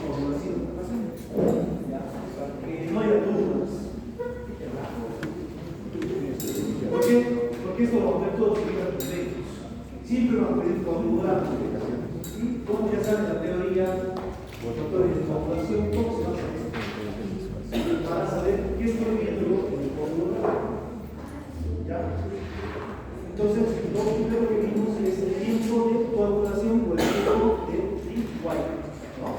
coagulación, para que no haya dudas. ¿Por qué? Porque esto lo vamos a ver todos los médicos. Siempre vamos a pedir coagular. ¿Sí? Como ya saben la teoría, los factores de coagulación, ¿cómo se va a hacer? Para saber qué estoy viendo en el coagular. ¿Ya? Entonces, lo primero que vimos es el tiempo de coagulación o el tiempo de White, ¿no?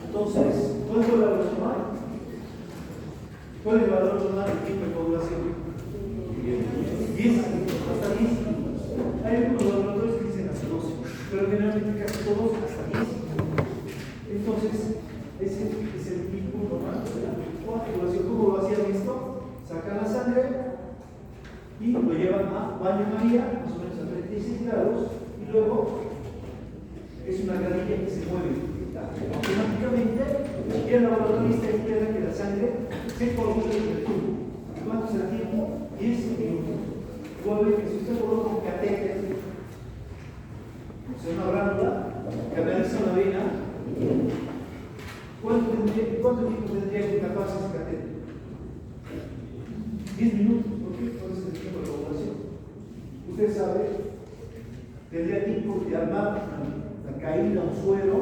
Entonces, ¿cuál es el valor normal? ¿Cuál es el valor normal del tiempo de coagulación? 10, hasta 10 minutos. Hay algunos laboratorios que dicen hasta 12, pero generalmente casi todos hasta 10 minutos. Entonces, ese es el tiempo normal de la coagulación. ¿Cómo lo hacían esto? Sacan la sangre y lo llevan a baño María, más o menos a 36 grados, y luego es una gradilla que se mueve automáticamente, y el laboratorista espera que la sangre se coagule en el tubo. ¿Cuánto es el tiempo? 10 minutos. Luego que si usted coloca un catéter, o sea, una válvula que analiza una vena, ¿cuánto tiempo tendría que taparse ese catéter? 10 minutos. ¿Por qué? ¿Cuál es el tiempo de coagulación? Usted sabe, tendría tiempo de armar la caída, un suero,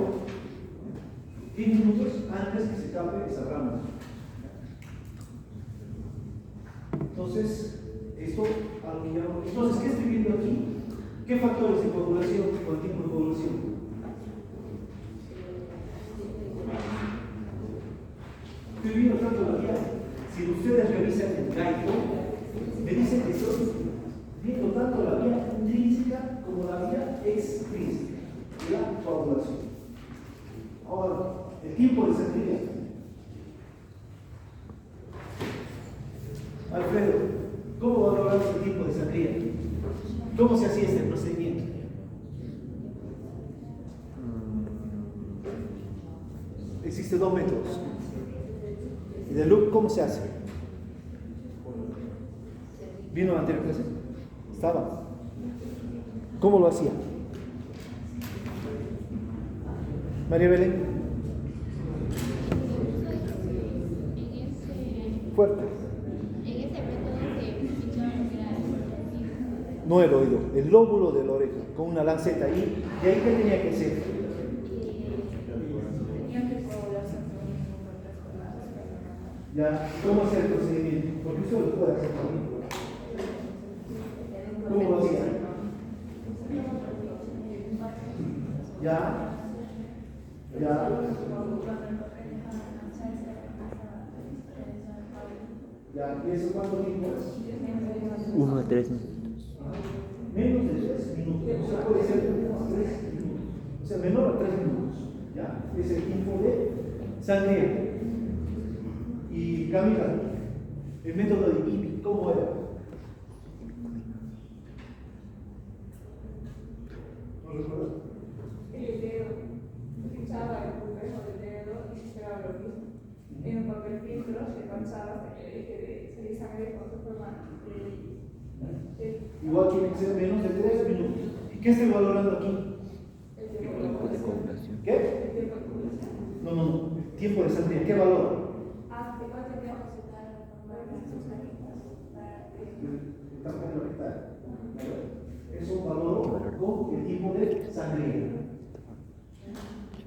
10 minutos antes que se tape esa rama. Entonces, esto a lo que llamamos. Entonces, ¿qué estoy viendo aquí? ¿Qué factores de coagulación con el tiempo de coagulación? Estoy viendo tanto la vía. Si ustedes revisan el Gaico, me dicen que estoy viendo tanto la vía intrínseca como la vía extrínseca de la coagulación. Ahora, el tiempo de sangría. Alfredo, ¿cómo valoramos el tiempo de sangría? ¿Cómo se hacía este procedimiento? Existen dos métodos. ¿Y de loop cómo se hace? ¿Vino la anterior clase? ¿Estaba? ¿Cómo lo hacía? María Belén. Fuerte. En ese método se escuchaba que era No el oído, el lóbulo de la oreja, con una lanceta ahí. ¿Y ahí qué tenía que hacer? Ya, ¿cómo hacer el procedimiento? Porque usted lo puede hacer también. ¿Cómo lo hacía? Ya. Ya, ¿y eso cuánto tiempo es? 1 a 3 minutos. Menos de 3 minutos. O sea, puede ser menos de 3 minutos. O sea, menor a 3 minutos. Ya, es el tiempo de sangría. Y Camila, el método de IBI, ¿cómo era? ¿No recuerdas? El dedo, utilizaba el pulpejo del dedo y se esperaba lo mismo. En un papel filtro se pasaba hasta que deje de salir sangre con su forma. Igual tiene que ser menos de 3 minutos. ¿Y qué estoy valorando aquí? El tiempo Tiempo de coagulación. ¿Qué? El tiempo de coagulación. No. El tiempo de sangría, ¿qué valor? ¿De cuánto tiempo se tarda para sus Eso valoro con el tipo de sangría.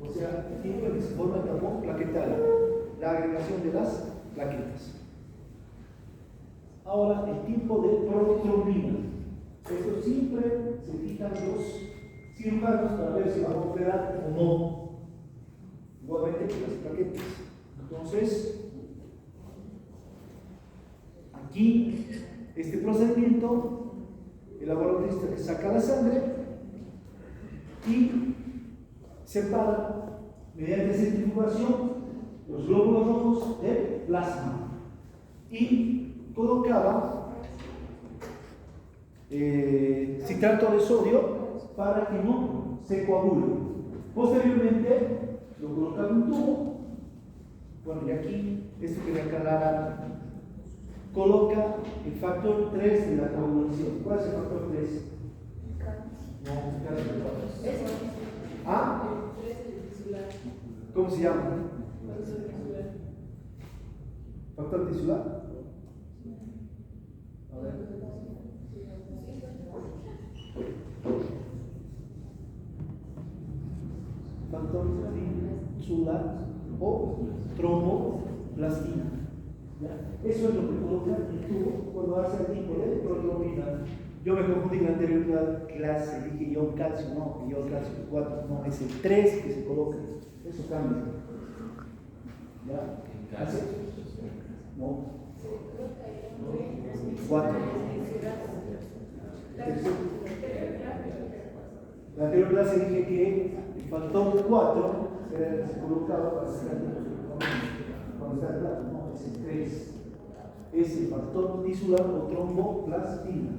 O sea, el tiempo en que se forma el tapón plaquetario, la agregación de las plaquetas. Ahora, el tipo de protrombina. Esto siempre se fijan los cirujanos para ver si van a operar o no. Igualmente que las plaquetas. Entonces, aquí, este procedimiento, el laboratorista que saca la sangre y separa mediante centrifugación los glóbulos rojos de plasma y colocaba citrato de sodio para que no se coagule. Posteriormente lo colocaba en un tubo. Bueno, y aquí, esto que voy a aclarar, coloca el factor 3 de la coagulación. ¿Cuál es el factor 3? No, ¿qué hace el factor 3? ¿Ah? ¿Cómo se llama? ¿Factor tisular? A ver. Factor tisular o tromboplastina. ¿Ya? Eso es lo que coloca el tubo cuando hace el tipo de protrombina. Yo me confundí en la anterior clase, dije ion calcio, no, ion calcio 4, no, es el 3 que se coloca. Eso cambia. ¿Ya? ¿Hace? No. 4. La anterior clase dije que el factor 4 era el que se colocaba para sacar cuando está el plato, no, es el 3. Es el factor tisular o tromboplastina.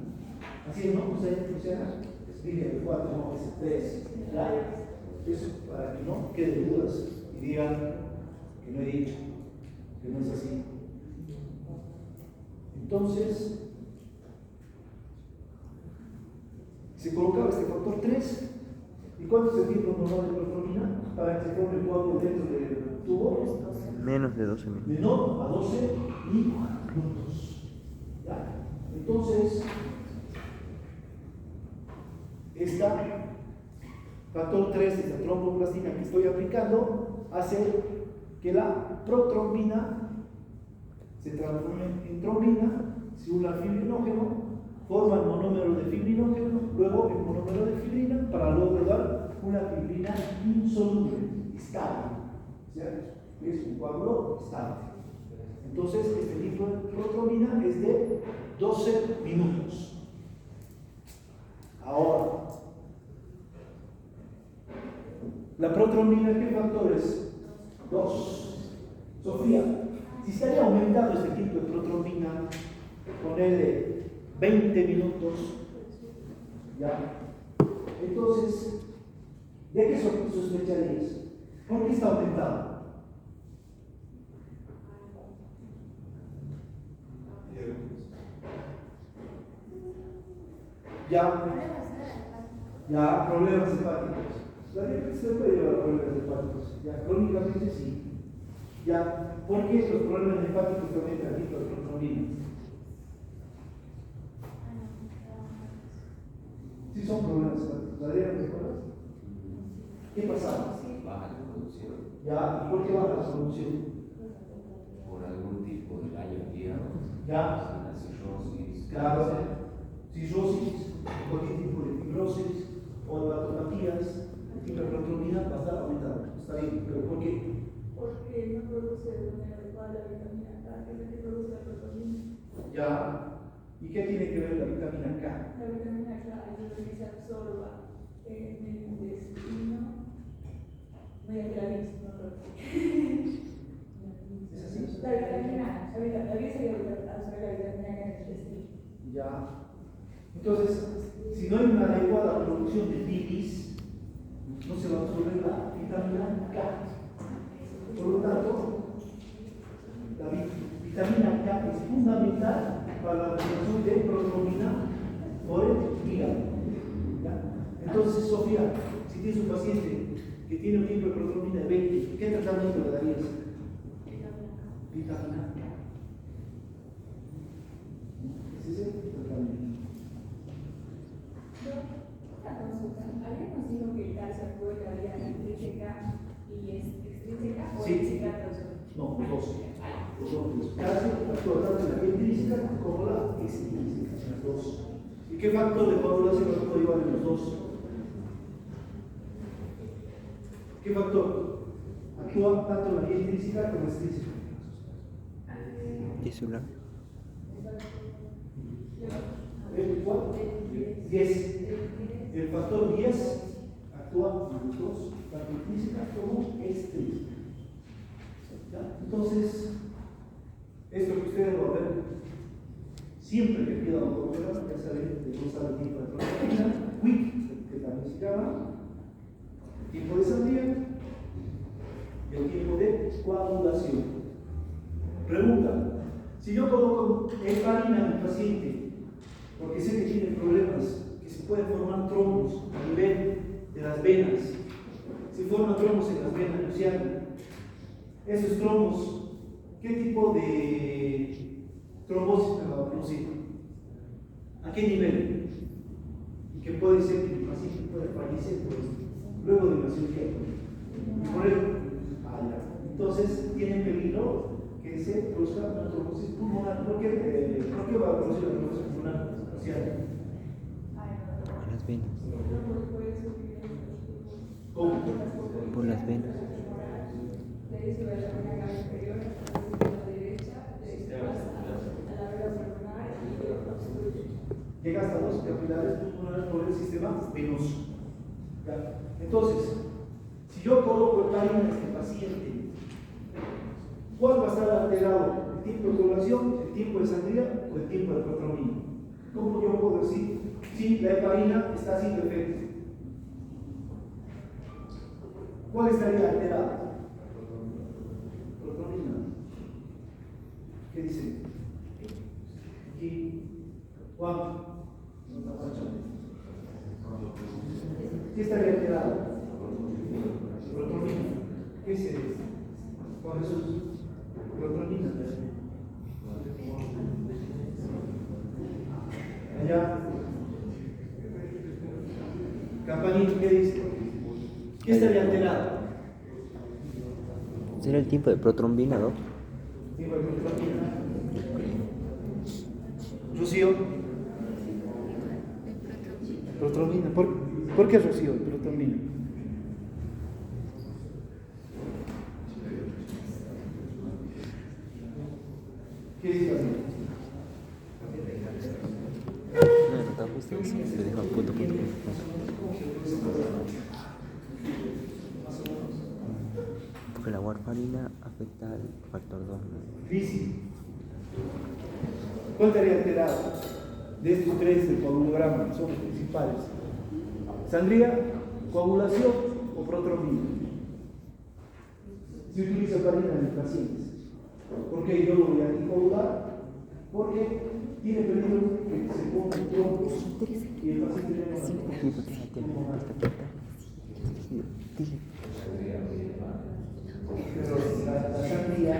Así es, ¿no? ¿Ustedes funciona? Dije el 4, no, es el 3. ¿Ya? Eso para que no quede dudas y digan que no he dicho, que no es así. Entonces, se colocaba este factor 3. ¿Y cuánto es el tiempo normal de protrombina para que se forme el coágulo dentro del tubo? Menos de 12 minutos. Menor a 12 minutos. ¿Ya? Entonces, esta factor 3, esta tromboplastina que estoy aplicando, hace que la protrombina se transforme en trombina, se une al fibrinógeno, forma el monómero de fibrinógeno, luego el monómero de fibrina, para luego dar una fibrina insoluble, estable. ¿Cierto? Es un coágulo estable. Entonces, este tipo de protrombina es de 12 minutos. Ahora, la protrombina, ¿qué factor es? 2. Sofía, si se haya aumentado este tipo de protrombina, ponerle 20 minutos, ¿ya? Entonces, ¿de qué sospecharías? ¿Por qué está aumentado? Ya, problemas hepáticos. La diabetes se puede llevar a problemas hepáticos. Ya, crónicamente sí. Ya, ¿por qué los problemas hepáticos también transmiten la protrombina? Sí son problemas hepáticos. ¿La diabetes recuerdas? ¿Qué pasaba? Baja la producción Ya, ¿y por qué baja la producción? por algún tipo de daño, digamos. Ya. La cirrosis. Claro, cirrosis, cualquier tipo de fibrosis o hepatopatías, el tipo de protrombina va a estar aumentando. Está bien, pero ¿por qué? Porque no produce de manera adecuada la vitamina K, que es la que produce la proteína. Ya. ¿Y qué tiene que ver la vitamina K? La vitamina K ayuda a que se absorba en el intestino mediante la bilis, no lo ¿Es así? La vitamina, la bilis ayuda a absorber la vitamina K en el intestino. Ya. Entonces, si no hay una adecuada producción de bilis, no se va a absorber la vitamina K. Por lo tanto, la vitamina K es fundamental para la producción de protrombina por el hígado. ¿Ya? Entonces, Sofía, si tienes un paciente que tiene un tipo de protrombina de 20, ¿qué tratamiento le darías? Vitamina K. ¿Es ese tratamiento? Una consulta. Habíamos dicho que el calcio actúa en la vía intrínseca y es extrínseca o Sí. extrínseca. No, los dos. Los dos. Calcio actúa tanto en la vía intrínseca como la extrínseca, las dos. ¿Y qué factor de coagulación actúa igual en los dos? ¿Qué factor? Actúa tanto en la vía intrínseca como extrínseca. Tisular. ¿El cuál? 10. El factor 10 actúa en los dos, tanto intrínseca como extrínseca. ¿Ya? Entonces, esto que ustedes van a ver, siempre que pida un problema, ya saben de dónde sale el tipo de proteína, WIC, que también se llama, tiempo de sandía y el tiempo de coagulación. Pregunta: si yo coloco heparina en mi paciente, porque sé que tiene problemas, que se pueden formar trombos a nivel de las venas, se forman trombos en las venas, Luciano, esos trombos, ¿qué tipo de trombosis me va a producir? ¿A qué nivel? Y que puede ser que el paciente pueda fallecer por esto, luego de una cirugía. Por eso, entonces tiene peligro que se produzca una trombosis pulmonar. ¿Por qué va a producir la trombosis pulmonar? O sea, Por las venas. ¿cómo? Por las venas. Llega hasta los capilares pulmonares por el sistema venoso. ¿Ya? Entonces, si yo coloco heparina en este paciente, ¿cuál va a estar alterado? ¿El tiempo de coagulación, el tiempo de sangría o el tiempo de protrombina? ¿Cómo yo puedo decir si la heparina está haciendo efecto? ¿Cuál estaría alterado? Protrombina. ¿Qué dice? Aquí, Juan. ¿Qué estaría alterado? Protrombina. ¿Qué es eso? Juan Jesús. Protrombina. Allá. Campanín, ¿qué dice? ¿Qué estaría alterado? ¿Será el tiempo de protrombina, no? Tiempo de protrombina. Rocío. Protrombina. ¿Por qué Rocío? Protrombina. ¿Qué dice así? No, no está justo eso. Le dejo punto. Porque la warfarina afecta al factor 2. Dice. ¿Cuál estaría alterado? De estos tres del coagulograma son los principales. ¿Sangría, coagulación o protrombina? Si utiliza heparina en los pacientes. ¿Por qué yo lo voy a anticoagular? Porque tiene peligro que se pongan trombos y el paciente tenga pero la sangría,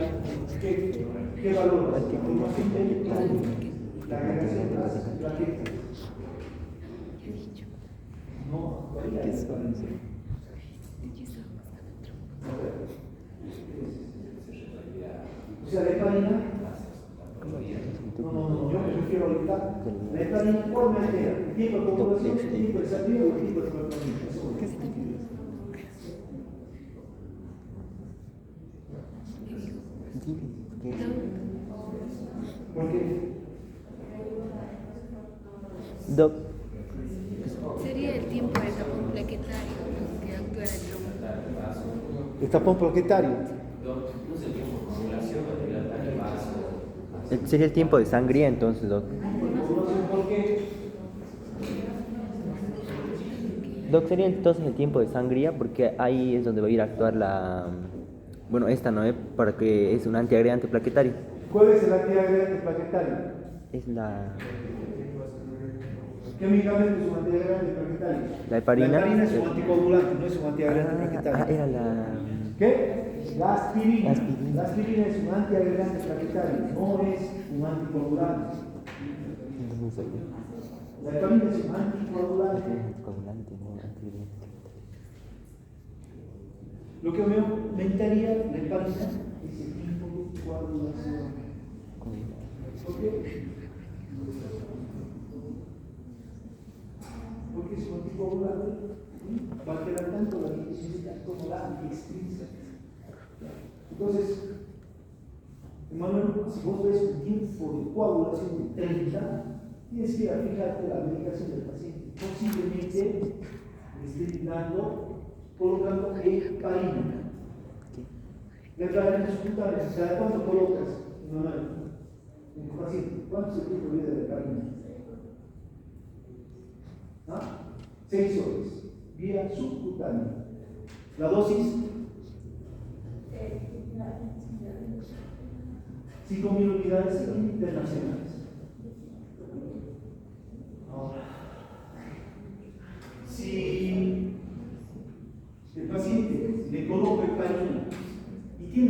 ¿qué valora? La agregación de las plaquetas. No, ¿Qué es eso? o sea, la heparina. No, yo me refiero ahorita. La heparina, ¿cuál me altera? ¿El tiempo de coagulación, el tiempo de sangría o el tiempo de protrombina? ¿Por qué? Doc, Sería el tiempo de tapón plaquetario que actúa en el trombo. El tapón plaquetario. sería el tiempo de sangría entonces, Doc. ¿Por qué? Doc, sería entonces el tiempo de sangría porque ahí es donde va a ir a actuar la... Bueno, esta no es para que es un antiagregante plaquetario. ¿Cuál es el antiagregante plaquetario? Es la... Químicamente es un antiagregante plaquetario. La heparina. La heparina es un anticoagulante, no es un antiagregante plaquetario. era la... ¿Qué? La aspirina. Aspirina. La aspirina es un antiagregante plaquetario, no es un anticoagulante. Entonces, La heparina es un anticoagulante. coagulante, no antiagregante. Lo que me aumentaría la heparina es el tipo de coagulación. ¿Por qué? Porque es un anticoagulante, va a alterar tanto la intrínseca como la extrínseca. Entonces, Emanuel, si vos ves un tiempo de coagulación de 30, tienes que ir a fijarte la medicación del paciente. Posiblemente le esté dando, colocando heparina. La heparina subcutánea, ¿cada cuánto colocas, Emanuel? En tu paciente, ¿cuánto es el tiempo de vida de heparina? 6 horas, vía subcutánea. La dosis 5.000 unidades internacionales. Ahora, si el paciente le coloca heparina y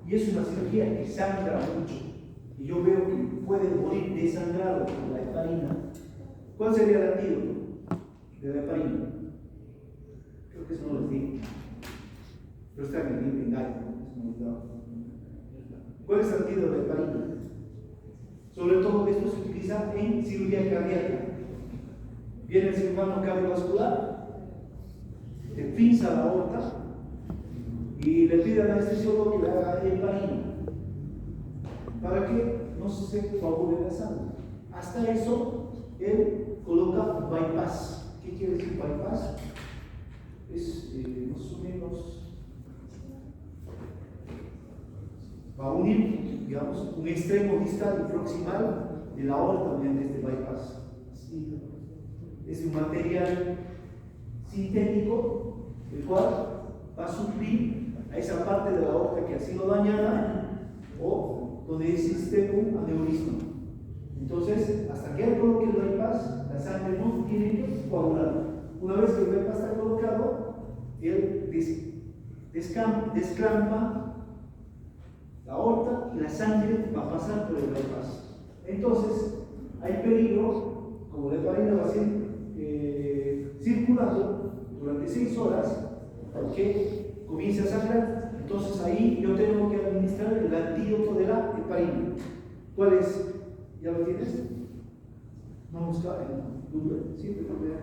y es una cirugía que sangra mucho, y yo veo que puede morir desangrado con la heparina. ¿Cuál sería el antídoto de la heparina? Creo que eso no lo digo, pero está en el libro engaño. ¿Cuál es el antídoto de la heparina? Sobre todo esto se utiliza en cirugía cardíaca. Viene el cirujano cardiovascular, te pinza la aorta y le pide al anestesiólogo que le haga heparina para que no se coagule la sangre. Hasta eso, él coloca bypass. ¿Qué quiere decir bypass? Es más o menos, va a unir, digamos, un extremo distal y proximal de la aorta mediante este bypass. Así, es un material sintético, el cual va a suplir a esa parte de la aorta que ha sido dañada o donde existe un aneurisma. Entonces, hasta que él coloque el bypass, la sangre no tiene que coagular. Una vez que el bypass está colocado, él desclampa la aorta y la sangre va a pasar por el bypass. Entonces, hay peligro, como la heparina va a ser circulando durante 6 horas, que comience a sangrar. Entonces ahí yo tengo que administrar el antídoto de la heparina. ¿Cuál es? ¿Ya lo tienes? No busca en Google, siempre lo veo.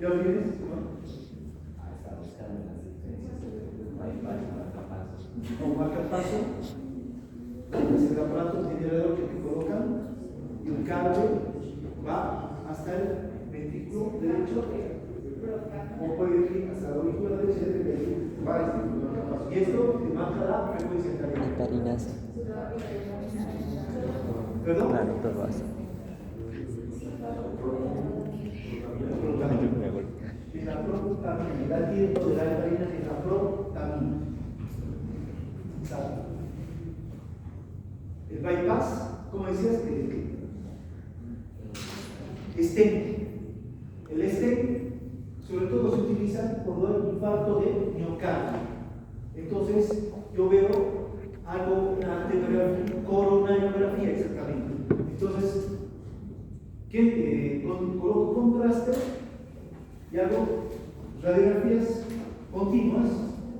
¿Ya lo tienes? ¿No? Está buscando las diferencias del bypass y marcapasos. Un marcapaso, es el aparato generador que te colocan y el cable va hasta el ventrículo derecho o puede ir hasta la aurícula derecha del ventrículo. Va a este marcapaso. Y esto te marca la frecuencia cardíaca. Catarinas. ¿Perdón? Claro, todo así. Es la protamina. El antídoto de la heparina es la protamina. El bypass, como decías, stent. El stent, sobre todo, se utiliza cuando hay infarto de miocardio. Entonces, yo veo algo, una coronariografía exactamente. Entonces, coloco contraste y hago radiografías continuas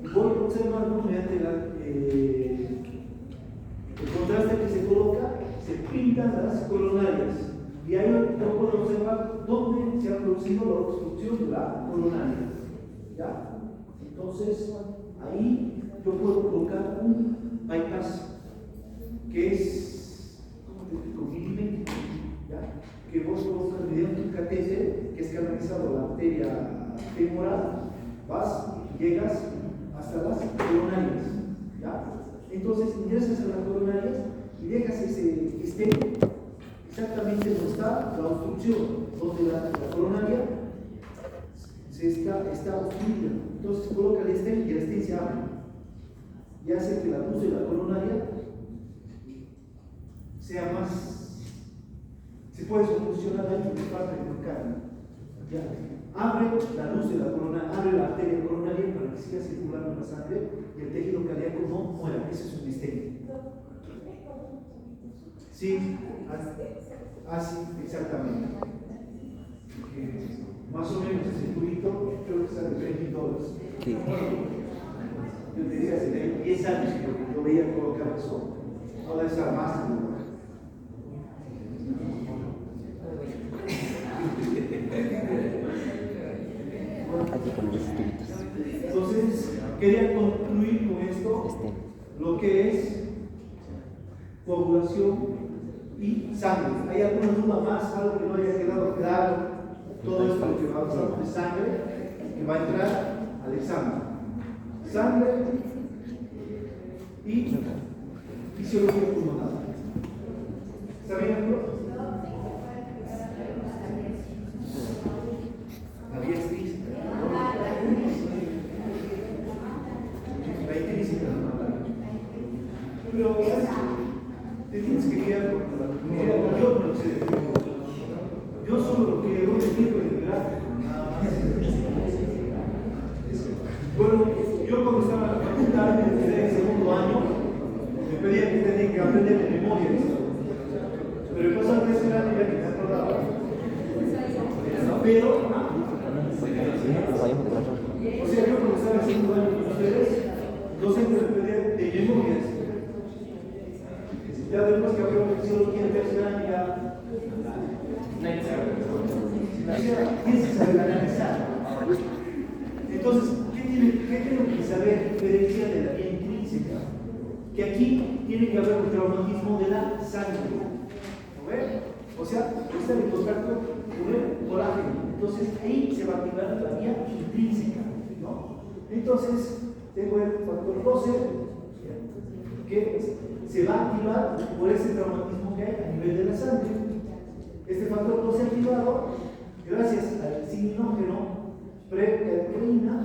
y voy observando mediante el contraste que se coloca, se pintan las coronarias y ahí yo puedo observar dónde se ha producido la obstrucción de la coronaria. ¿Ya? Entonces, ahí yo puedo colocar un bypass que es, ¿cómo te explico? Milimétrico, ¿ya? Que vos colocas mediante un catéter que es canalizado a la arteria femoral, vas y llegas hasta las coronarias. ¿Ya? Entonces ingresas a las coronarias y dejas ese stent exactamente donde está la obstrucción, donde la coronaria está obstruida. Entonces coloca el stent y el stent se abre y hace que la luz de la coronaria sea más, se puede solucionar ahí en parte del carne. Ya. Abre la luz de la coronaria, abre la arteria coronaria para que siga circulando la sangre y el tejido cardíaco no muera. Ese es un stent. Sí, así, exactamente. Más o menos ese tubito, creo que sale $20. Sí. Yo te diría hace 10 años que yo veía colocar eso. Ahora es más. Aquí con los tubitos. Entonces, quería concluir con esto lo que es coagulación y sangre. ¿Hay alguna duda más? ¿Algo que no haya quedado claro? Todo esto lo que va a hablar de sangre, que va a entrar al examen. Sangre y fisiología pulmonar. ¿Está bien, amigo? Había crisis. Hay crisis. Pero te tienes que guiar por la comunidad. Yo no sé. Yo solo lo que doy ejemplo en el gráfico, nada más. Bueno, yo cuando estaba en la facultad, en el segundo año, me pedían que tenía que aprender de memoria esto. Pero el pasado tercer año ya que me acordaba. Pero, o sea, yo cuando estaba en el segundo año con ustedes, docentes me pedían de memoria esto. Ya después que aprendo fisiología en el tercer año ya. ¿Quién se sabe analizar? Entonces, ¿qué tengo que saber diferenciar de la vía intrínseca? Que aquí tiene que haber un traumatismo de la sangre. ¿No ven? O sea, está en contacto con el colágeno. Entonces, ahí se va a activar la vía intrínseca. ¿No? Entonces, tengo el factor 12 que se va a activar por ese traumatismo que hay a nivel de la sangre. Este factor 12 activado, gracias al sininógeno precateína,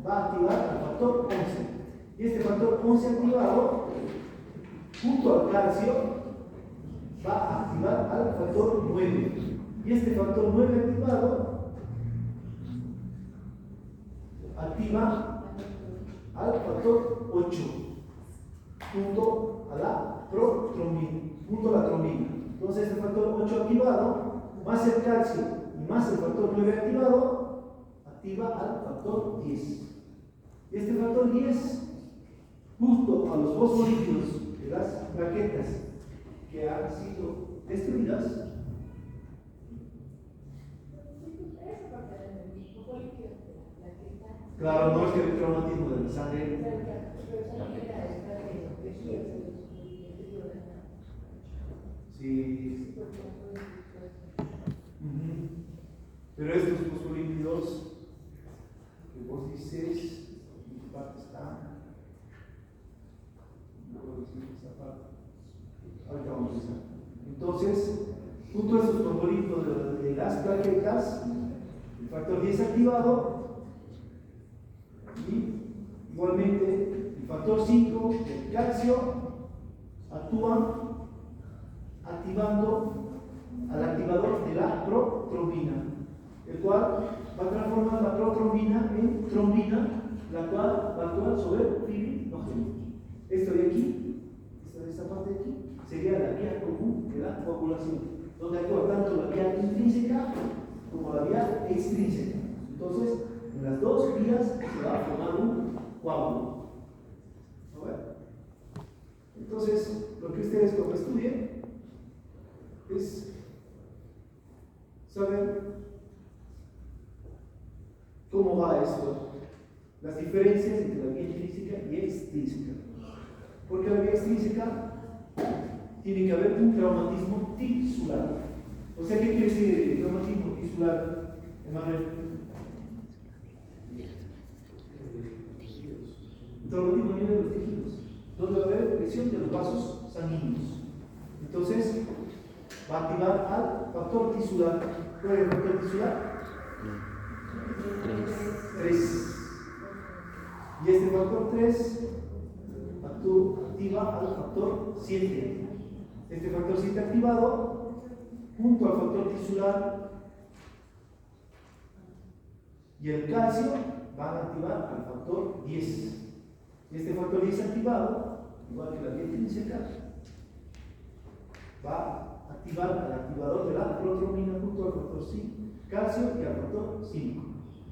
va a activar el factor 11. Y este factor 11 activado, junto al calcio, va a activar al factor 9. Y este factor 9 activado activa al factor 8, junto a la protrombina, junto a la trombina. Entonces, este factor 8 activado, más el calcio y más el factor 9 activado, activa al factor 10. Y este factor 10, justo a los fosfolípidos de las plaquetas que han sido destruidas, claro, no es que el traumatismo de la sangre. Sí. Pero estos fosfolípidos que vos dices, ¿en qué parte están? Ahorita vamos a ver. Entonces, junto a estos fosfolípidos de las plaquetas, el factor 10 activado, y igualmente el factor 5, el calcio, actúan activando al activador de la protrombina, el cual va a transformar la protrombina en trombina, la cual va a actuar sobre el fibrinógeno. Esto de aquí, esta parte de aquí, sería la vía común de la coagulación, donde actúa tanto la vía intrínseca como la vía extrínseca. Entonces, en las dos vías se va a formar un coágulo. ¿No ven? Entonces, lo que ustedes cuando estudien es saber cómo va esto, las diferencias entre la vía intrínseca y extrínseca. Porque la vía extrínseca tiene que haber un traumatismo tisular. O sea, ¿qué quiere decir el traumatismo tisular, Emanuel? El traumatismo viene de los tejidos, donde va a haber presión de los vasos sanguíneos. Entonces, va a activar al factor tisular. ¿Cuál es el factor tisular? 3. Y este factor 3 activa al factor 7. Este factor 7 activado, junto al factor tisular y el calcio, van a activar al factor 10. Y este factor 10 activado, igual que la vía intrínseca, va a activar al activador de la protrombina junto al factor calcio y al factor 5.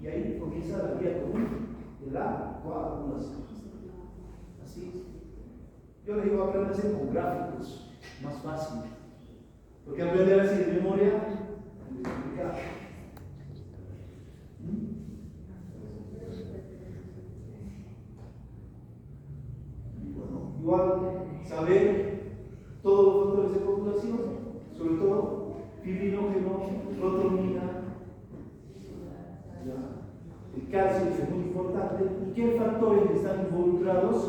Y ahí comienza la vía común de la coagulación. Así. Yo les digo aprender a hacer con gráficos, más fácil. Porque aprender así de memoria es complicado. Bueno, igual saber todos los factores de coagulación, sobre todo fibrinógeno, protrombina, el calcio es muy importante, y qué factores están involucrados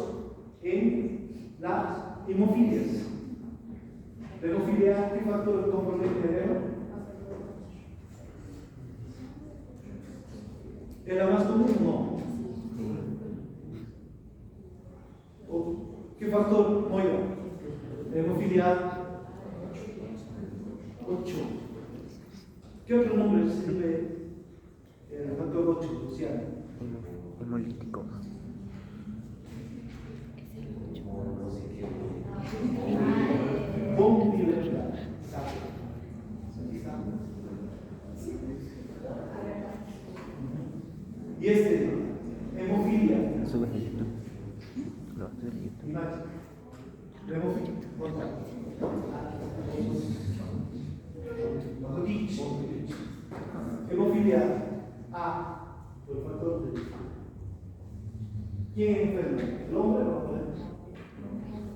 en las hemofilias. La hemofilia, ¿qué factores componen el hemo? ¿Es la más común? No. ¿Qué factor mueve? La hemofilia 8. ¿Qué otro nombre se escribe el factor 8, Luciano? Hemolítico. Bonbilateral. Exacto. Aquí está. Y este, hemofilia. Subes el YouTube. No, subes el YouTube. Imagen. Hemofilia. Hemofilia A, por el factor de. ¿Quién enferma? ¿El hombre o la mujer?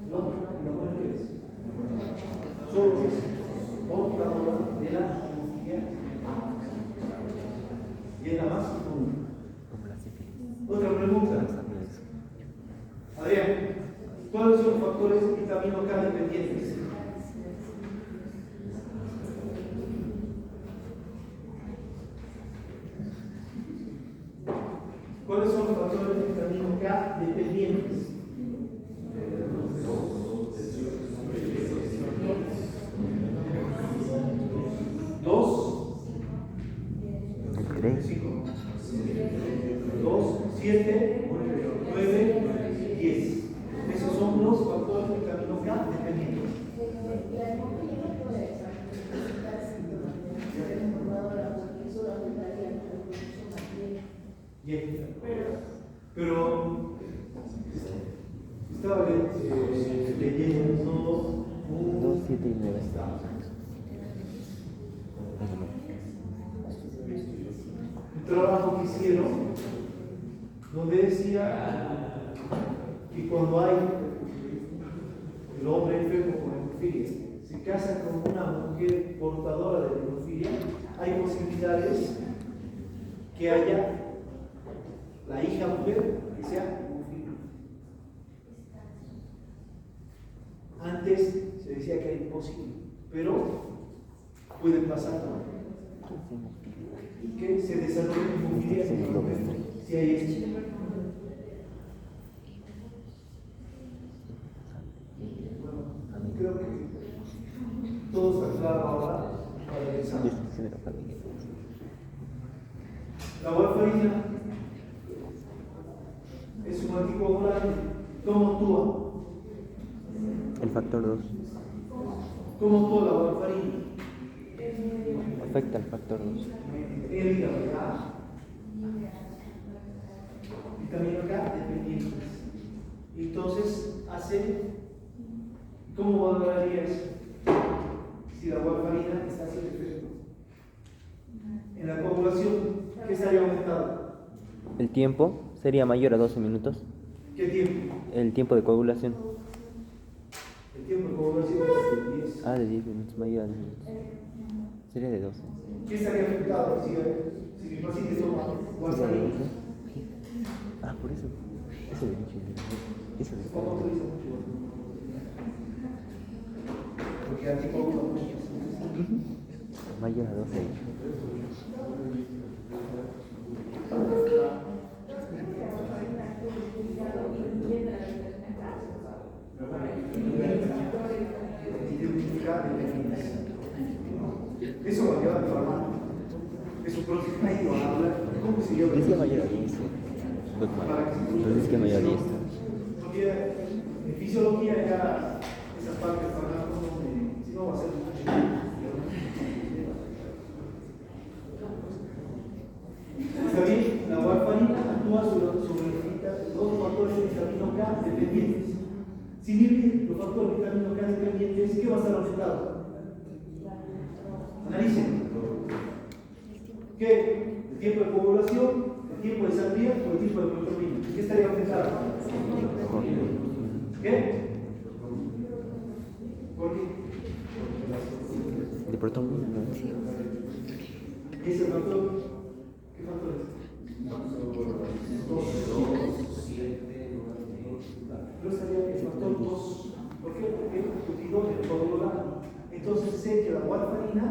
El hombre. ¿Y la mujer qué es? Solo es portadora de la hemofilia A. Y es la más común. Como la sífilis. Otra pregunta. No sabía eso. Adrián, ¿cuáles son los factores vitamina K dependientes? ¿Cuáles son los factores de vitamina K dependientes? Dos, El 3. 2, 7, 9, 10. Esos son los factores de vitamina K dependientes. Bien. Pero estaba leyendo 2, 7 y 9. un trabajo que hicieron donde decía que cuando hay el hombre enfermo con hemofilia se casa con una mujer portadora de hemofilia, hay posibilidades que haya la hija mujer que sea hemofílica. Antes se decía que era imposible, pero puede pasar que se desarrolle hemofilia si hay esto. Bueno, creo que todo está claro ahora para el examen. La warfarina es un anticoagulante. ¿Cómo actúa? El factor 2. ¿Cómo actúa la warfarina? Afecta al factor 2. En el hígado, ¿verdad? Vitamina K dependientes. Entonces, ¿cómo valorarías si la warfarina está haciendo efecto? En la coagulación, ¿qué estaría aumentado? El tiempo sería mayor a 12 minutos. ¿Qué tiempo? El tiempo de coagulación. El tiempo de coagulación es de 10. De 10 minutos, mayor a 10 minutos. Sería de 12. ¿Qué estaría afectado si mi paciente toma warfarina? Por eso. Eso de dicho. Eso de ¿Cómo utiliza mucho? Porque anticoagula mucho. mayor a 12. Eso va a llevar a farmacia. Eso próximo ahí van a hablar. ¿Cómo se llama? Dice mayor a 10. Entonces que mayor a 10. Porque en fisiología ya esas partes si no va a ser mucho. Está bien, la warfarina actúa sobre los factores de vitamina K dependientes. Si miren los factores de vitamina K dependientes, ¿qué va a estar aumentado? Analicen. ¿Qué? ¿El tiempo de coagulación, el tiempo de sangría o el tiempo de proteína? ¿Qué estaría aumentado? ¿Qué? ¿Por qué? De protón. ¿Y ese factor? ¿Qué factor es? 2, 7, no estaría el factor 2. ¿Por qué? Porque el utidón es coagulante. Entonces sé que la warfarina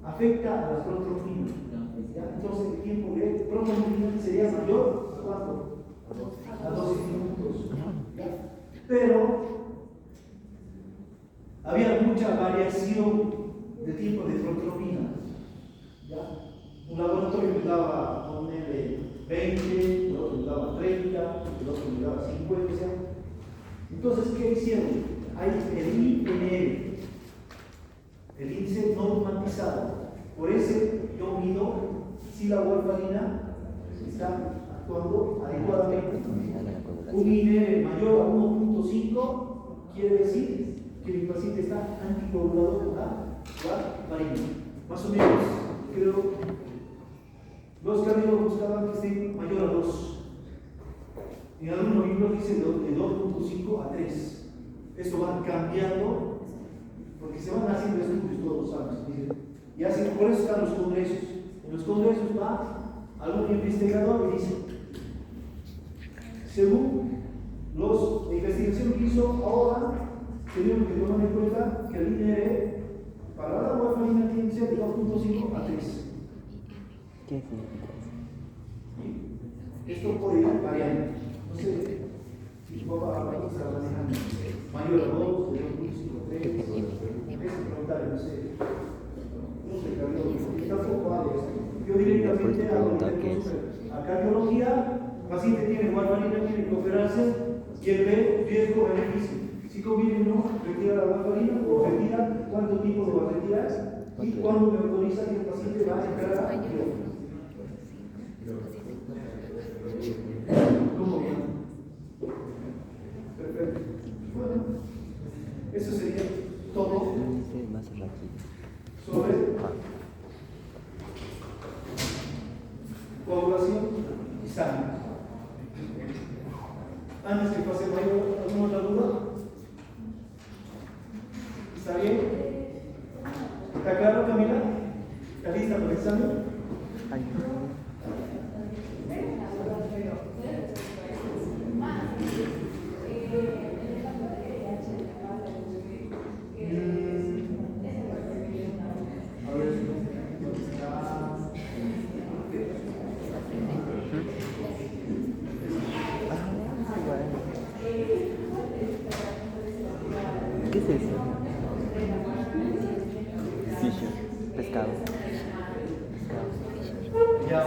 afecta a la protrombina. Entonces el tiempo de protrombina sería mayor a ¿cuánto? A 12 minutos. Pero había mucha variación de tiempo de proteomina. ¿Ya? Un laboratorio me daba, ponerle 20, el otro me daba 30, el otro me daba 50. Entonces, ¿qué hicieron? Hay el INR, el índice normatizado. Por ese yo mido si la warfarina está actuando adecuadamente. Un INR mayor a 1.5 quiere decir que mi paciente está anticoagulado con la warfarina. Más o menos, creo, los cardiólogos buscaban que esté mayor a 2. En algunos libros dicen de 2.5 a 3. Esto va cambiando porque se van haciendo estudios todos los años. Y así, por eso están los congresos. En los congresos va algún investigador y dice, según la investigación que hizo ahora, tenemos que tomar en cuenta que el INR para la warfarina tiene que ser de 2.5 a 3. ¿Qué significa eso? Esto puede ir variando. No sé si tu papá está manejando mayor a 2, de 2.5 a 3. Es preguntar, no sé. No sé, cardiólogo. Tampoco hago esto. Yo directamente hago a cardiología, el paciente tiene warfarina, tiene que operarse y él ve riesgo-beneficio. Si conviene o no, retira la warfarina o retira cuánto tiempo lo va a retirar y cuándo me autoriza que el paciente va a entrar a quirófano. ¿Cómo bien? Perfecto. Bueno, eso sería todo sobre coagulación y sangre. Antes que pase mayor, ¿alguna otra duda? ¿Está bien? ¿Está claro, Camila? ¿Está lista para el examen? ¿Qué es eso? Fisher, pescado. Ya.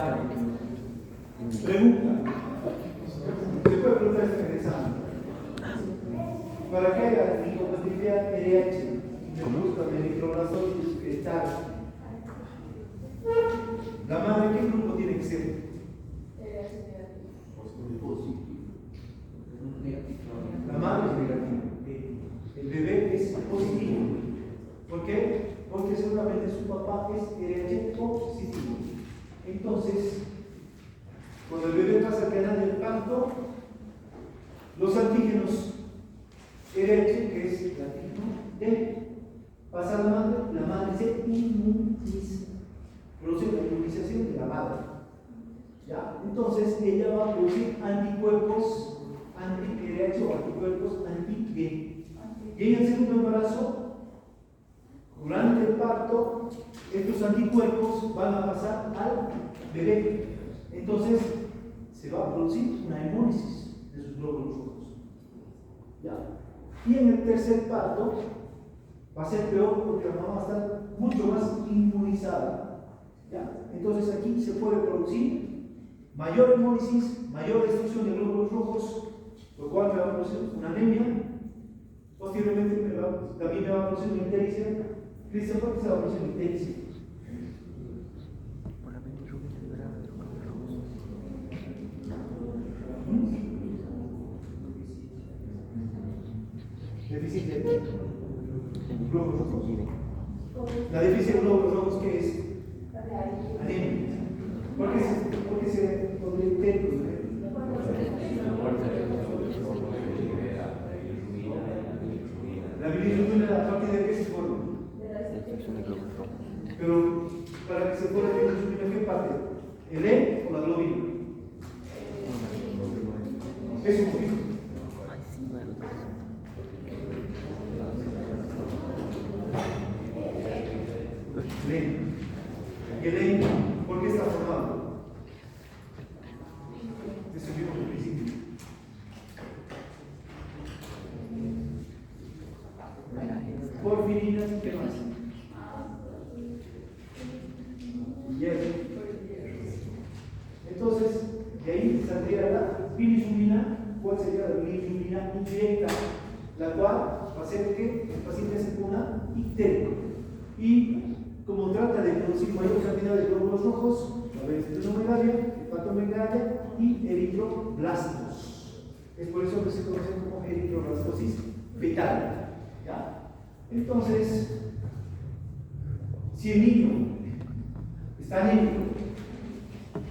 Pregunta. Se puede preguntar esto en el examen. Para que haya incompatibilidad RH, busca de nitroglucosa cristal. La madre, ¿qué grupo tiene que ser? La madre es negativa. El bebé es positivo. ¿Por qué? Porque seguramente su papá es RH positivo. Entonces, cuando el bebé pasa al canal del parto, los antígenos RH, que es el antígeno D, pasa a la madre se inmuniza, produce la inmunización de la madre. ¿Ya? Entonces, ella va a producir anticuerpos anti-RH o anticuerpos anti-G. Y en el segundo embarazo, durante el parto, estos anticuerpos van a pasar al bebé. Entonces, se va a producir una hemólisis de sus glóbulos rojos. ¿Ya? Y en el tercer parto, va a ser peor porque la mamá va a estar mucho más inmunizada. ¿Ya? Entonces, aquí se puede producir mayor hemólisis, mayor destrucción de glóbulos rojos, lo cual me va a producir una anemia. Posteriormente también me va a producir una ictericia. Cristian, ¿por qué se va a producir una ictericia? Déficit de glóbulos rojos. La deficiencia de glóbulos rojos, ¿qué es? Anemia. ¿Por qué se podría ictericia? La bilirrubina, ¿a partir de qué se forma? Pero para que se forme la bilirrubina, ¿qué parte? ¿El E o la globina? Es un poquito. E. ¿Y el E por qué está formado? Eso vimos al principio. Porfirinas, ¿qué más? hierro. Entonces, de ahí saldría la bilisumina. ¿Cuál sería la bilisumina indirecta? La cual va a hacer que el paciente se ponga ictérico. Y como trata de producir mayor cantidad de glóbulos rojos, va a haber estrenomegalia, hepatomegalia y eritroblastos. Es por eso que se conoce como eritroblastosis fetal. ¿Ya? Entonces, si el niño está anémico,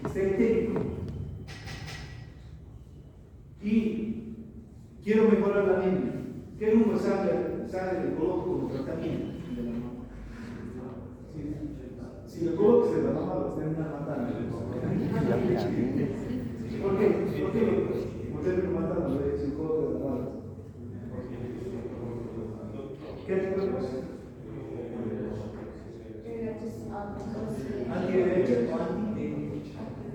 está ictérico, y quiero mejorar la anemia, ¿qué grupo de sangre le coloco como tratamiento? Si le coloco se la mama, va a tener una matada. ¿Por qué? ¿Por qué? Ustedes me matan a ver si coloco de la mama. ¿Qué tipo de cosa? Anti-RH o anti-D.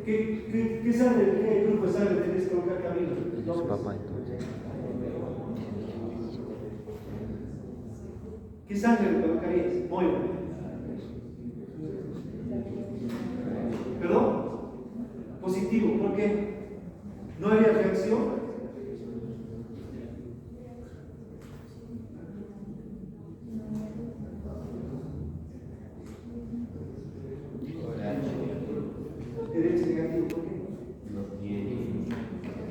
¿Qué sangre, qué grupo de sangre tenés que colocar, Camilo? Su papá, entonces. ¿Qué sangre le colocarías? Moira. ¿Perdón? Positivo, ¿por qué? ¿No había reacción? RH negativo, ¿por qué?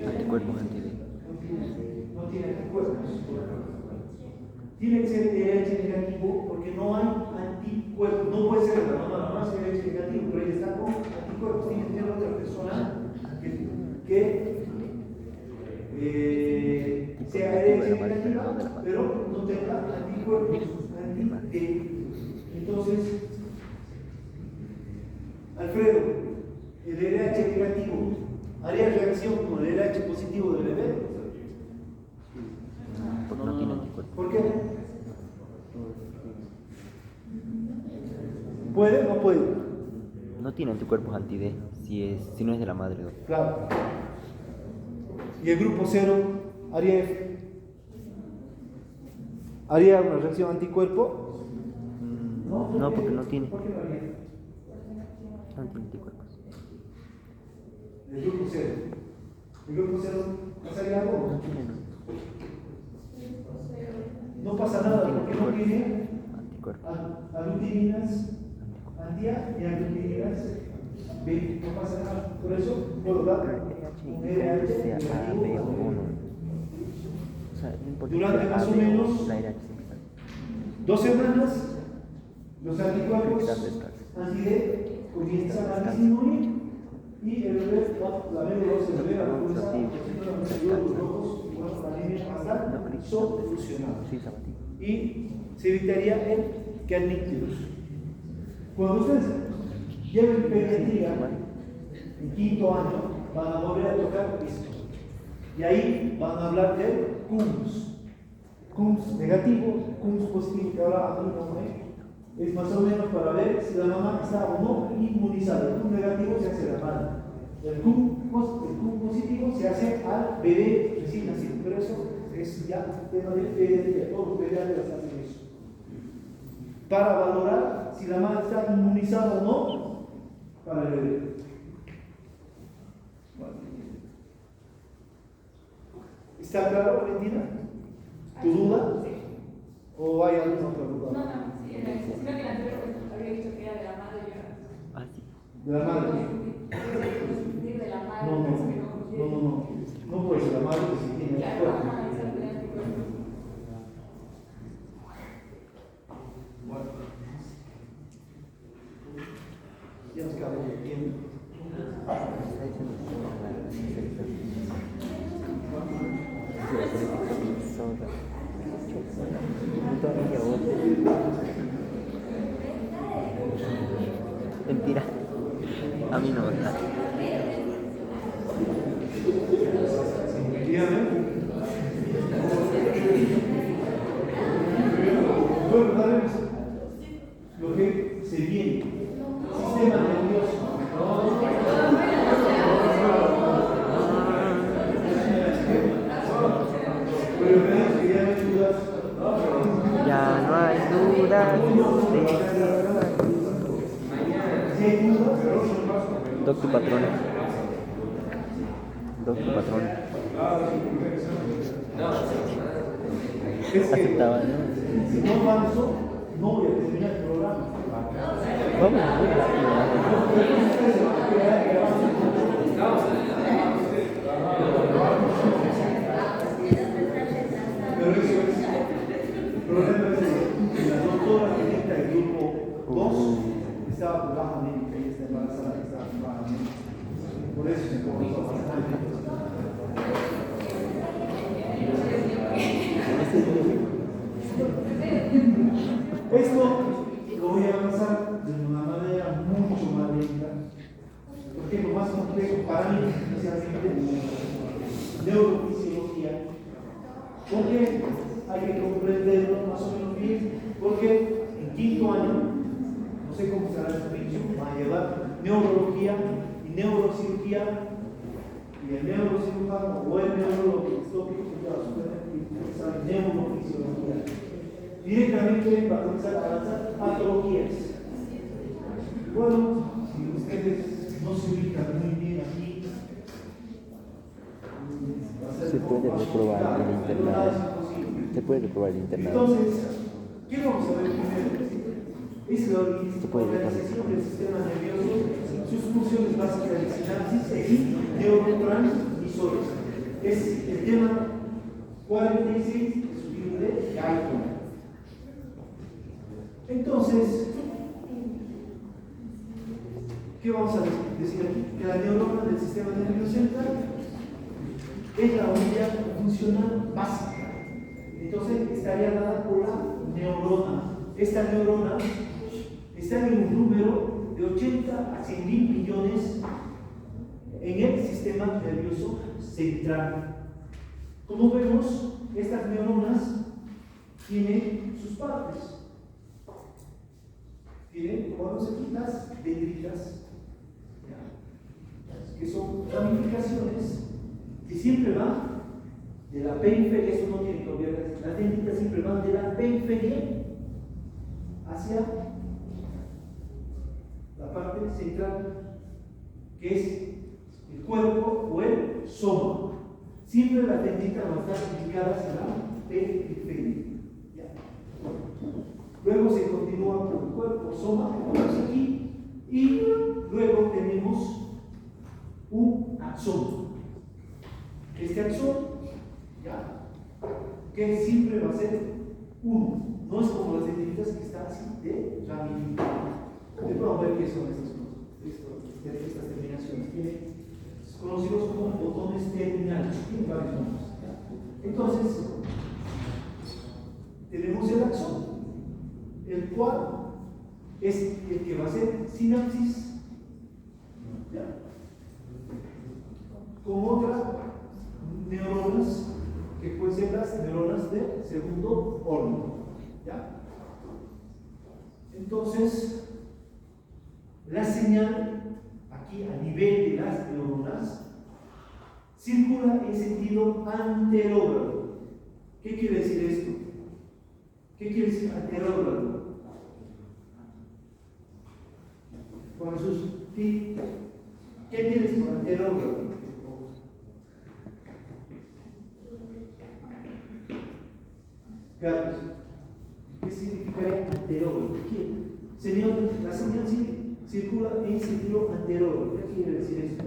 Anticuerpos anti-D. No tiene anticuerpos. Tiene que ser RH negativo porque no hay anticuerpos. No puede ser la mamá es RH negativo, pero ella está con anticuerpos. Tiene que tener otra persona que sea RH negativa, pero no tenga anticuerpos anti-D. Entonces, Alfredo, el RH negativo haría reacción con el RH positivo del bebé. Porque no tiene anticuerpos. ¿Por qué? ¿Puede o no puede? No tiene anticuerpos anti-D si no es de la madre. ¿No? Claro. Y el grupo 0 haría una reacción anticuerpo. No, porque no tiene. ¿Por qué no haría? No tiene anticuerpos. El grupo 0. ¿El grupo 0 pasaría algo? No tiene, no. No pasa nada porque no tiene Anticuerpos. aglutininas antia y aglutininas B. No pasa nada. Por eso puedo dar un RH sea A, B o negativo. 1. O sea, no importa. Durante si sea más A, o B menos la RH siempre está. 2 semanas, los anticuerpos Descansa. anti-D comienzan a disminuir y el bebé, la médula se bebé a la fuerza, los rojos y bueno, la anemia va a estar solucionada. Sí, zapatito. Y se evitaría el kernicterus. Cuando ustedes lleven pediatría en quinto año, van a volver a tocar esto. Y ahí van a hablar de CUMS. CUMS negativo, CUMS positivo, que ahora a mí no me es más o menos para ver si la mamá está o no inmunizada. El CUMS negativo se hace a la madre. El CUMS positivo se hace al bebé recién nacido. Pero eso es ya un tema de pediatría. Todos los pediatras hacen eso. Para valorar si la madre está inmunizada o no para el bebé. Bueno. ¿Está claro, Valentina? ¿Tu duda? Sí. ¿O hay alguna otra duda? No, sí, era eso. Sino que la anterior había dicho que era de la madre y era. Ah, sí. ¿De la madre? De la madre. No. No puede ser la madre si tiene Claro, anticuerpos. ajá, exacto, el anticuerpo. Bueno. Ya nos quedamos bien. Está diciendo mentira. A mí no me gusta. Dígame. Bueno, daremos lo que se viene. Sistema nervioso. Pero veamos que ya no hay dudas. Ya no hay dudas, te quiero a ti. Si hay dudas, Doc, tu patrón. Doc, tu patrón. es que Aceptaba, ¿no? si no avanzo, no voy a terminar el programa. Vamos, muy rápido. Pero eso es. El problema es que la doctora Benita del grupo 2 estaba con baja médica y está embarazada, estaba con baja médica. Por eso se comenzó bastante. Esto lo voy a avanzar de una manera mucho más lenta, porque lo más complejo para mí, especialmente, neurofisiología, porque hay que comprenderlo más o menos bien, porque en quinto año, no sé cómo será el servicio, va a llevar neurología y neurocirugía, y el neurocirujano o el neurólogo que es tópico, sabe neurofisiología. Directamente va a comenzar a avanzar patologías. Bueno, si ustedes no se ubican muy bien aquí, Se puede reprobar el internado. Se puede reprobar el internado. entonces, ¿qué vamos a ver primero? Es la organización del sistema nervioso, sus funciones básicas de sinapsis y neurotransmisores. Es el tema 46 de su libro de Guyton. Entonces, ¿qué vamos a decir aquí? Que la neurona del sistema nervioso central es la unidad funcional básica. Entonces, estaría dada por la neurona. Esta neurona está en un número de 80 a 100 mil millones en el sistema nervioso central. Como vemos, estas neuronas tienen sus partes. Tienen, podemos aquí, las dendritas, que son ramificaciones que siempre van de la periferia, eso no tiene que olvidar, las dendritas siempre van de la periferia hacia la parte central, que es el cuerpo o el soma. Siempre las dendritas van a estar ubicadas en la periferia. ¿Ya? Luego se continúa por el cuerpo, soma, que ponemos aquí, y luego tenemos un axón. Este axón, ¿ya?, que siempre va a ser uno, no es como las dendritas que están así de ramificadas. Después vamos a ver qué son estas terminaciones. Tienen conocidos como botones terminales, tienen varios nombres. ¿Ya? Entonces, tenemos el axón, el cual es el que va a hacer sinapsis, ¿ya?, con otras neuronas que pueden ser las neuronas de segundo orden. ¿Ya? Entonces, la señal aquí a nivel de las neuronas circula en sentido anterógrado. ¿Qué quiere decir esto? ¿Qué quiere decir anterógrado? Juan Jesús, ¿qué tienes por anterógrado? Carlos, ¿qué significaría anterógrado? La señal circula en sentido anterógrado. ¿Qué quiere decir esto?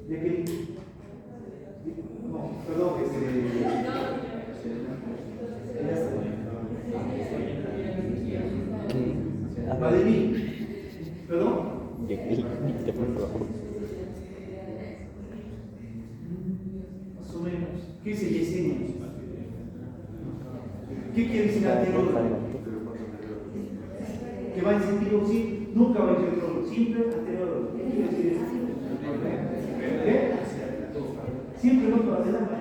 ¿De qué? No, perdón, va de mí. ¿Perdón? Más o menos. ¿Qué dice Yesenia? ¿Qué quiere decir anterógrado? Que va en sentido, sí, nunca va en sentido, siempre anterógrado. ¿Qué quiere decir eso? ¿Qué? Siempre va para adelante.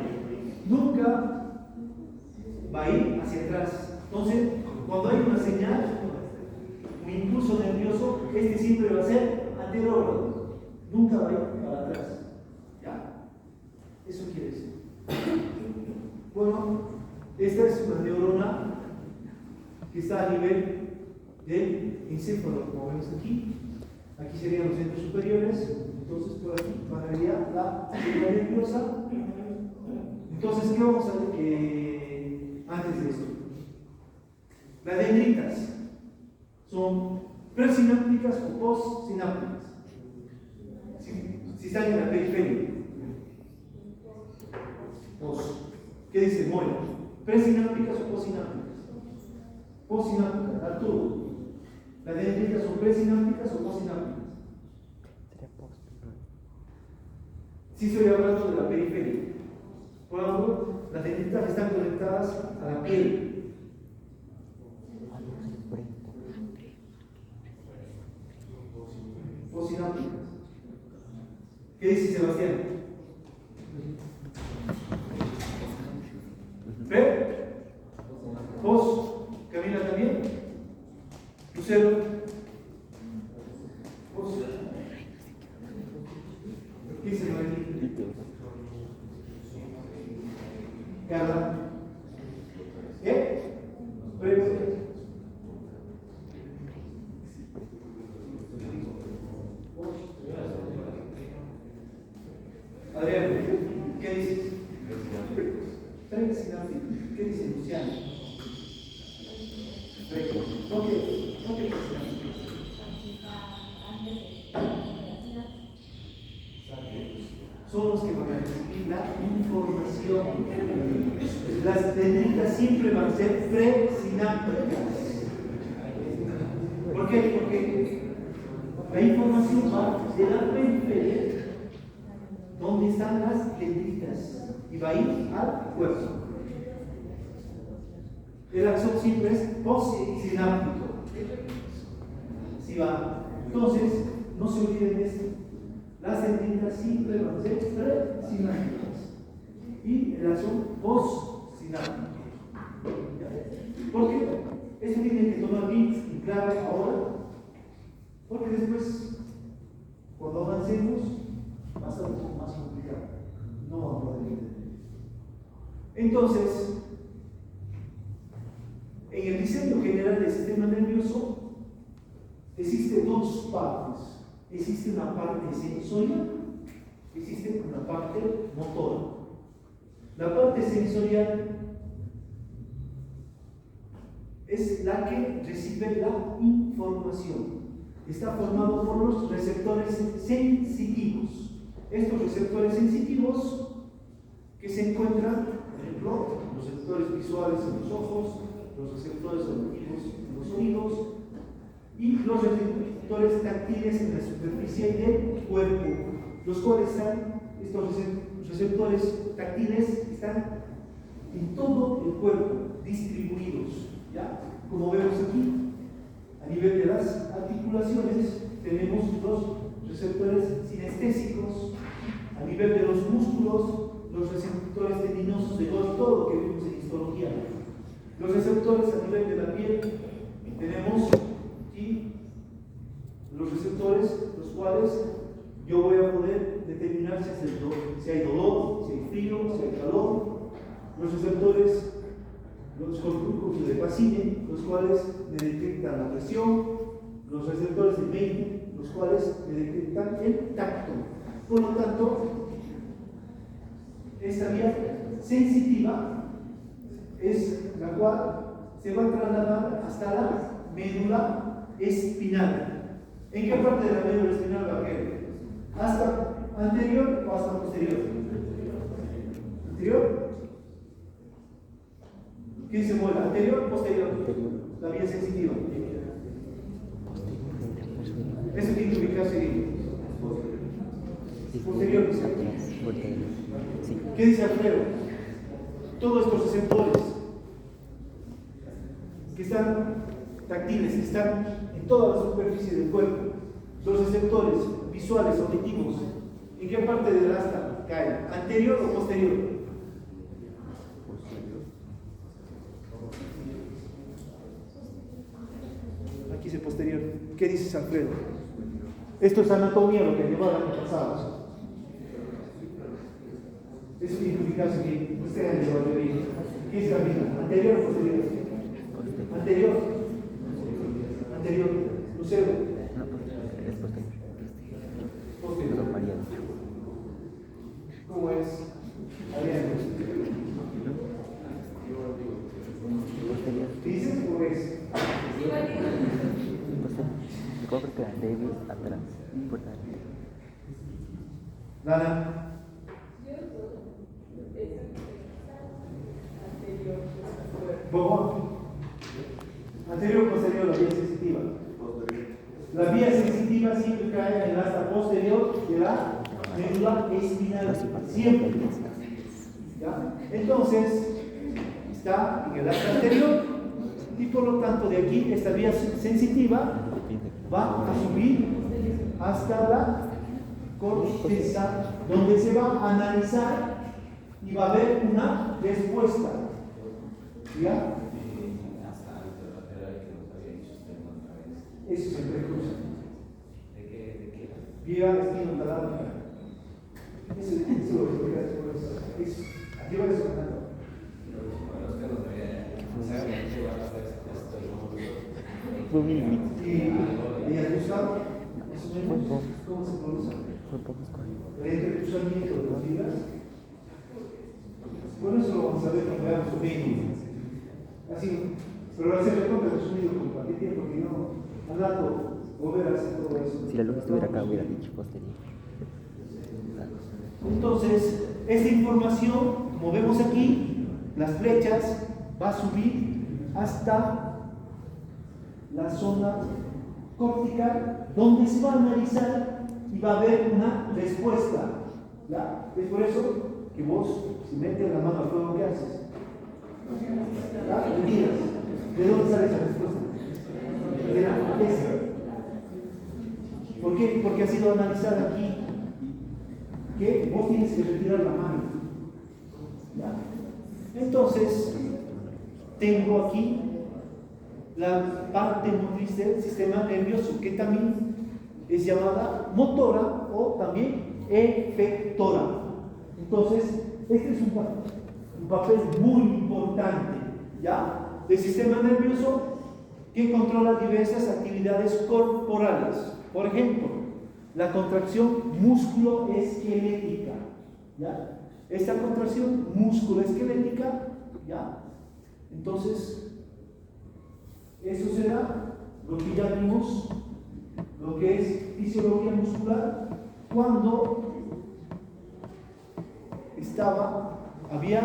Nunca va a ir hacia atrás. Entonces, cuando hay una señal, un impulso nervioso, este siempre va a ser anterógrado. Nunca va a ir para atrás. ¿Ya? Eso quiere decir. Bueno, esta es una neurona que está a nivel del encéfalo, como vemos aquí. Aquí serían los centros superiores, entonces por aquí bajaría la célula nerviosa. Entonces, ¿qué vamos a ver antes de esto? Las dendritas son presinápticas o postsinápticas. Si están en la periferia. ¿Qué dice Moya? ¿Presinápticas o postsinápticas? Postsinápticas, Arturo. ¿Las dendritas son presinápticas o postsinápticas? Sí, estoy hablando de la periferia. Por ejemplo, las dendritas están conectadas a la piel. Postsinápticas. ¿Qué dice Sebastián? Pos. ¿Camila también? Lucero. Pos. ¿Qué dice Noemí? Carla. ¿Qué? Adrián, ¿qué dices? ¿Qué dice Luciano? Son los que van a recibir la información. Las dendritas siempre van a ser presinápticas. ¿Por qué? Porque la información va de la periferia, donde están las dendritas, y va a ir al cuerpo. El axón siempre es postsináptico. ¿Sí va? Entonces, no se olviden de esto. Las dendritas siempre van a ser presinápticas y el axón postsináptico. ¿Por qué? Esto tienen que tomar bien en clave ahora, porque después, cuando avancemos, va a ser un poco más complicado. No van a poder entender. Entonces, en el diseño general del sistema nervioso existen dos partes. Existe una parte sensorial, existe una parte motora. La parte sensorial es la que recibe la información. Está formado por los receptores sensitivos. Estos receptores sensitivos que se encuentran, por ejemplo, los receptores visuales en los ojos, los receptores auditivos en los oídos y los receptores táctiles en la superficie del cuerpo, los cuales estos receptores táctiles están en todo el cuerpo, distribuidos. ¿Ya? Como vemos aquí, a nivel de las articulaciones tenemos los receptores sinestésicos, a nivel de los músculos, los receptores tendinosos de todo lo que vimos en histología. Los receptores a nivel de la piel tenemos aquí los receptores, los cuales yo voy a poder determinar si hay dolor, si hay frío, si hay calor. Los receptores, los corpúsculos de Pacini, los cuales me detectan la presión. Los receptores de Mayne, los cuales me detectan el tacto. Por lo tanto, esta vía sensitiva es la cual se va a trasladar hasta la médula espinal. ¿En qué parte de la médula espinal va a quedar? ¿Hasta anterior o hasta posterior? ¿Anterior? ¿Quién se mueve? ¿Anterior o posterior? La vía sensitiva. Eso tiene que ubicarse bien. Posterior, dice. ¿Qué dice Alfredo? Todos estos receptores que están táctiles, que están en toda la superficie del cuerpo, los receptores visuales, auditivos, ¿en qué parte del asta caen? ¿Anterior o posterior? Aquí dice posterior. ¿Qué dices, Alfredo? Esto es anatomía, lo que llevaba el año pasado. Eso tiene que ubicarse bien. Ustedes lo van a ver. ¿Qué es la misma? ¿Anterior o posterior? Anterior. tocó creo que era Davis atrás, puerta adelante. Dana. ¿Cómo? Anterior o posterior, la vía sensitiva. La vía sensitiva siempre cae en el asta posterior de la médula espinal. Siempre. ¿Ya? Entonces, está en el asta anterior y por lo tanto de aquí esta vía sensitiva va a subir hasta la corteza, donde se va a analizar y va a haber una respuesta. ¿Ya? Eso siempre cruza. ¿De qué? Vía espino talámica. Eso lo explica después. Aquí va a sonar. Y el cruzado, ¿cómo se pronuncia? El cruzamiento de las vidas. Bueno, eso lo vamos a ver cuando veamos su vídeo. Así, pero va a ser recontra resumido con cualquier tiempo, porque no, al rato volver a hacer todo eso. Si la luz estuviera acá, hubiera dicho posterior. Entonces, esta información, como vemos aquí, las flechas, va a subir hasta la zona cortical, donde se va a analizar y va a haber una respuesta. ¿Ya? Es por eso que vos, si metes la mano al fuego, ¿qué haces? ¿Ya? ¿Le miras? ¿De dónde sale esa respuesta? De la corteza. ¿Por qué? Porque ha sido analizada aquí que vos tienes que retirar la mano. ¿Ya? Entonces, tengo aquí la parte motriz del sistema nervioso, que también es llamada motora o también efectora. Entonces, este es un papel muy importante, ¿ya? Del sistema nervioso, que controla diversas actividades corporales. Por ejemplo, la contracción musculoesquelética, ¿ya? Esta contracción musculoesquelética, ¿ya? Entonces, eso será lo que ya vimos, lo que es fisiología muscular, cuando había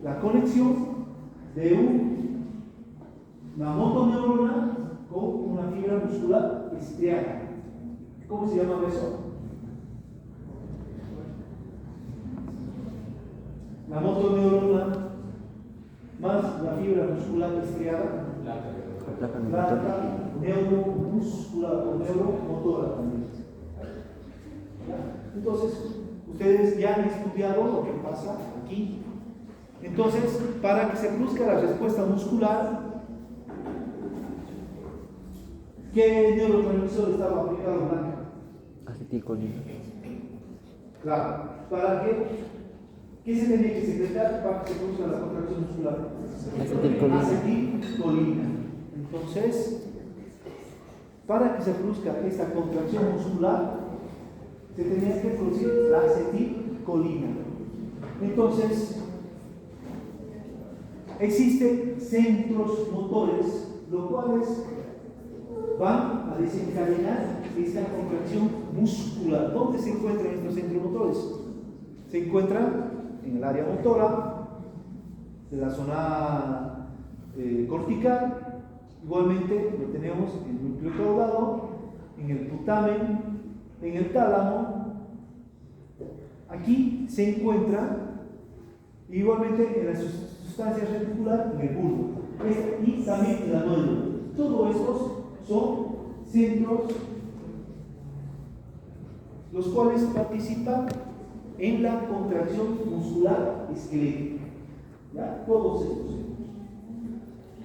la conexión de una motoneurona con una fibra muscular estriada. ¿Cómo se llama eso? La motoneurona más la fibra muscular estriada, placa neuromuscular o neuromotora también. ¿Ya? Entonces, ustedes ya han estudiado lo que pasa aquí. Entonces, para que se produzca la respuesta muscular, ¿qué neurotransmisor estaba aplicado en Blanca? Acetilcolina. Claro. ¿Para qué? ¿Qué se tenía que secretar para que se produzca la contracción muscular? Acetilcolina. Acetilcolina. Entonces, para que se produzca esta contracción muscular, se tenía que producir la acetilcolina. Entonces, existen centros motores, los cuales van a desencadenar esta contracción muscular. ¿Dónde se encuentran estos centros motores? Se encuentran en el área motora, de la zona cortical. Igualmente lo tenemos en el núcleo caudado, en el putamen, en el tálamo. Aquí se encuentra igualmente en la sustancia reticular, en el bulbo, y también en la médula. Todos estos son centros los cuales participan en la contracción muscular esquelética. ¿Ya? Todos estos centros.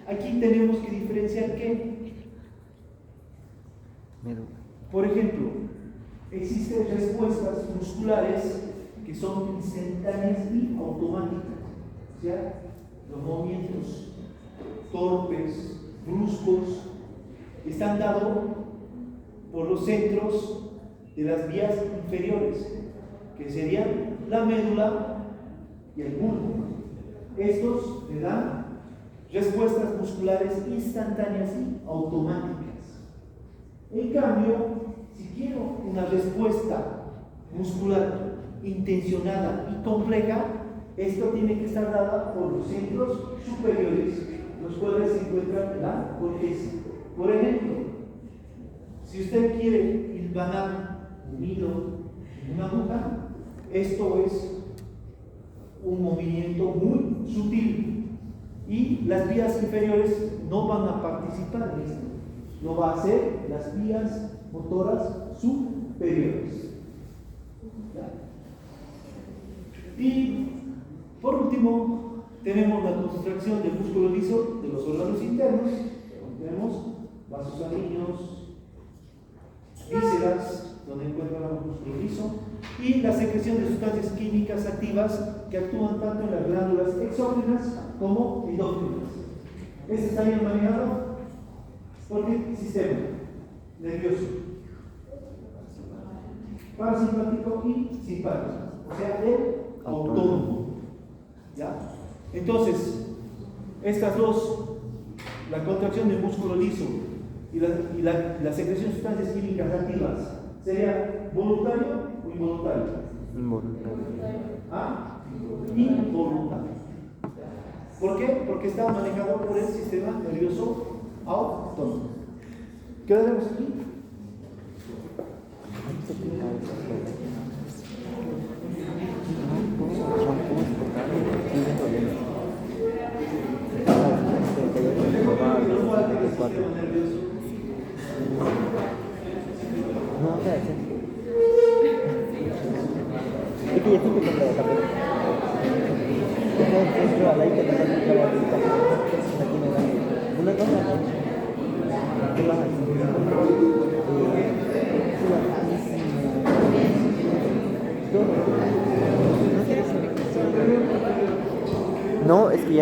Aquí tenemos que diferenciar que, por ejemplo, existen respuestas musculares que son instantáneas y automáticas. O sea, los movimientos torpes, bruscos, están dados por los centros de las vías inferiores, que serían la médula y el bulbo. Estos le dan respuestas musculares instantáneas y automáticas. En cambio, si quiero una respuesta muscular intencionada y compleja, esto tiene que estar dada por los centros superiores, los cuales se encuentran en la corteza. Por ejemplo, si usted quiere hilvanar un hilo, una aguja, esto es un movimiento muy sutil y las vías inferiores no van a participar en esto. Lo va a hacer las vías motoras superiores. Y por último, tenemos la contracción del músculo liso de los órganos internos. Tenemos vasos sanguíneos, vísceras, donde encontramos el músculo liso, y la secreción de sustancias químicas activas que actúan tanto en las glándulas exógenas como endógenas. Este está bien manejado por el sistema nervioso parasimpático y simpático, o sea, el autónomo. ¿Ya? Entonces, estas dos, la contracción del músculo liso y la secreción de sustancias químicas activas, ¿sería voluntario o involuntario? Involuntario. ¿Ah? Involuntario. ¿Por qué? Porque está manejado por el sistema nervioso autónomo. ¿Quedaremos aquí? No, espérate. Es que ya siempre con la cabeza. Yo a la hija de la aquí me da una cosa. ¿Qué vas a hacer? No, es que ya